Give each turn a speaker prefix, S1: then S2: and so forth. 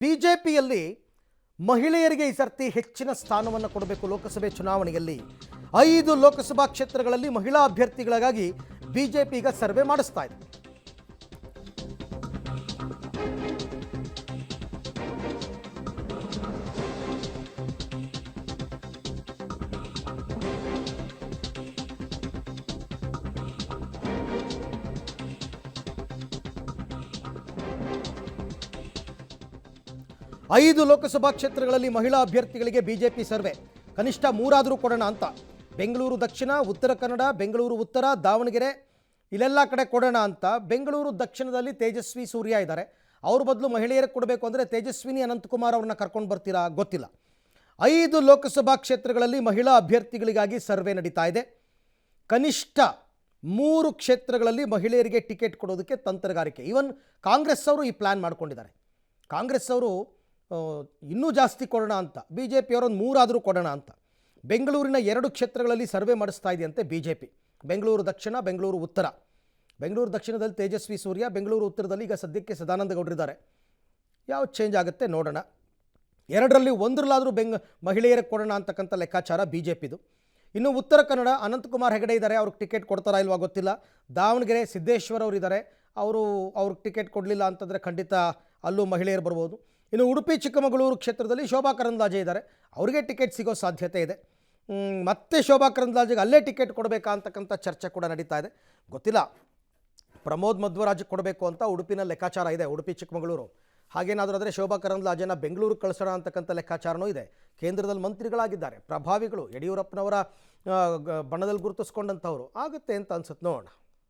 S1: ಬಿಜೆಪಿಯಲ್ಲಿ ಮಹಿಳೆಯರಿಗೆ ಈ ಸರ್ತಿ ಹೆಚ್ಚಿನ ಸ್ಥಾನವನ್ನು ಕೊಡಬೇಕು. ಲೋಕಸಭೆ ಚುನಾವಣೆಯಲ್ಲಿ 5 ಲೋಕಸಭಾ ಕ್ಷೇತ್ರಗಳಲ್ಲಿ ಮಹಿಳಾ ಅಭ್ಯರ್ಥಿಗಳಿಗಾಗಿ ಬಿಜೆಪಿ ಈಗ ಸರ್ವೆ ಮಾಡಿಸ್ತಾ ಇದೆ. ಐದು ಲೋಕಸಭಾ ಕ್ಷೇತ್ರಗಳಲ್ಲಿ ಮಹಿಳಾ ಅಭ್ಯರ್ಥಿಗಳಿಗೆ ಬಿಜೆಪಿ ಸರ್ವೆ ಕನಿಷ್ಠ 3 ಆದರೂ ಕೊಡೋಣ ಅಂತ. ಬೆಂಗಳೂರು ದಕ್ಷಿಣ, ಉತ್ತರ ಕನ್ನಡ, ಬೆಂಗಳೂರು ಉತ್ತರ, ದಾವಣಗೆರೆ ಇಲ್ಲೆಲ್ಲ ಕಡೆ ಕೊಡೋಣ ಅಂತ. ಬೆಂಗಳೂರು ದಕ್ಷಿಣದಲ್ಲಿ ತೇಜಸ್ವಿ ಸೂರ್ಯ ಇದ್ದಾರೆ. ಅವ್ರ ಬದಲು ಮಹಿಳೆಯರಿಗೆ ಕೊಡಬೇಕು ಅಂದರೆ ತೇಜಸ್ವಿನಿ ಅನಂತಕುಮಾರ್ ಅವ್ರನ್ನ ಕರ್ಕೊಂಡು ಬರ್ತೀರಾ ಗೊತ್ತಿಲ್ಲ. 5 ಲೋಕಸಭಾ ಕ್ಷೇತ್ರಗಳಲ್ಲಿ ಮಹಿಳಾ ಅಭ್ಯರ್ಥಿಗಳಿಗಾಗಿ ಸರ್ವೆ ನಡೀತಾ ಇದೆ. ಕನಿಷ್ಠ 3 ಕ್ಷೇತ್ರಗಳಲ್ಲಿ ಮಹಿಳೆಯರಿಗೆ ಟಿಕೆಟ್ ಕೊಡೋದಕ್ಕೆ ತಂತ್ರಗಾರಿಕೆ. ಈವನ್ ಕಾಂಗ್ರೆಸ್ ಅವರು ಈ ಪ್ಲ್ಯಾನ್ ಮಾಡ್ಕೊಂಡಿದ್ದಾರೆ. ಕಾಂಗ್ರೆಸ್ ಅವರು ಇನ್ನೂ ಜಾಸ್ತಿ ಕೊಡೋಣ ಅಂತ, ಬಿ ಜೆ ಪಿಯವರೊಂದು 3 ಆದರೂ ಕೊಡೋಣ ಅಂತ ಬೆಂಗಳೂರಿನ 2 ಕ್ಷೇತ್ರಗಳಲ್ಲಿ ಸರ್ವೆ ಮಾಡಿಸ್ತಾ ಇದೆಯಂತೆ ಬಿಜೆಪಿ. ಬೆಂಗಳೂರು ದಕ್ಷಿಣ, ಬೆಂಗಳೂರು ಉತ್ತರ. ಬೆಂಗಳೂರು ದಕ್ಷಿಣದಲ್ಲಿ ತೇಜಸ್ವಿ ಸೂರ್ಯ, ಬೆಂಗಳೂರು ಉತ್ತರದಲ್ಲಿ ಈಗ ಸದ್ಯಕ್ಕೆ ಸದಾನಂದ ಗೌಡರಿದ್ದಾರೆ. ಯಾವ್ದು ಚೇಂಜ್ ಆಗುತ್ತೆ ನೋಡೋಣ. 2ರಲ್ಲಿ 1ರಲ್ಲಾದರೂ ಮಹಿಳೆಯರಿಗೆ ಕೊಡೋಣ ಅಂತಕ್ಕಂಥ ಲೆಕ್ಕಾಚಾರ ಬಿಜೆಪಿದು. ಇನ್ನು ಉತ್ತರ ಕನ್ನಡ ಅನಂತಕುಮಾರ್ ಹೆಗಡೆ ಇದ್ದಾರೆ, ಅವ್ರಿಗೆ ಟಿಕೆಟ್ ಕೊಡ್ತಾರಾ ಇಲ್ವಾ ಗೊತ್ತಿಲ್ಲ. ದಾವಣಗೆರೆ ಸಿದ್ದೇಶ್ವರ್ ಅವರು ಇದ್ದಾರೆ, ಅವ್ರಿಗೆ ಟಿಕೆಟ್ ಕೊಡಲಿಲ್ಲ ಅಂತಂದರೆ ಖಂಡಿತ ಅಲ್ಲೂ ಮಹಿಳೆಯರು ಬರ್ಬೋದು. ಇನ್ನು ಉಡುಪಿ ಚಿಕ್ಕಮಗಳೂರು ಕ್ಷೇತ್ರದಲ್ಲಿ ಶೋಭಾ ಕರಂದ್ಲಾಜೆ ಇದ್ದಾರೆ, ಅವರಿಗೆ ಟಿಕೆಟ್ ಸಿಗೋ ಸಾಧ್ಯತೆ ಇದೆ. ಮತ್ತೆ ಶೋಭಾ ಕರಂದ್ಲಾಜೆಗೆ ಅಲ್ಲೇ ಟಿಕೆಟ್ ಕೊಡಬೇಕಾ ಅಂತಕ್ಕಂಥ ಚರ್ಚೆ ಕೂಡ ನಡೀತಾ ಇದೆ. ಗೊತ್ತಿಲ್ಲ, ಪ್ರಮೋದ್ ಮಧ್ವರಾಜ್ಗೆ ಕೊಡಬೇಕು ಅಂತ ಉಡುಪಿನ ಲೆಕ್ಕಾಚಾರ ಇದೆ, ಉಡುಪಿ ಚಿಕ್ಕಮಗಳೂರು. ಹಾಗೇನಾದರೂ ಆದರೆ ಶೋಭಾ ಕರಂದ್ಲಾಜೆನ ಬೆಂಗಳೂರಿಗೆ ಕಳಿಸೋಣ ಅಂತಕ್ಕಂಥ ಲೆಕ್ಕಾಚಾರನೂ ಇದೆ. ಕೇಂದ್ರದಲ್ಲಿ ಮಂತ್ರಿಗಳಾಗಿದ್ದಾರೆ, ಪ್ರಭಾವಿಗಳು, ಯಡಿಯೂರಪ್ಪನವರ ಬಣದಲ್ಲಿ ಗುರುತಿಸ್ಕೊಂಡಂಥವ್ರು. ಆಗುತ್ತೆ ಅಂತ ಅನ್ಸುತ್ತೆ, ನೋಡೋಣ.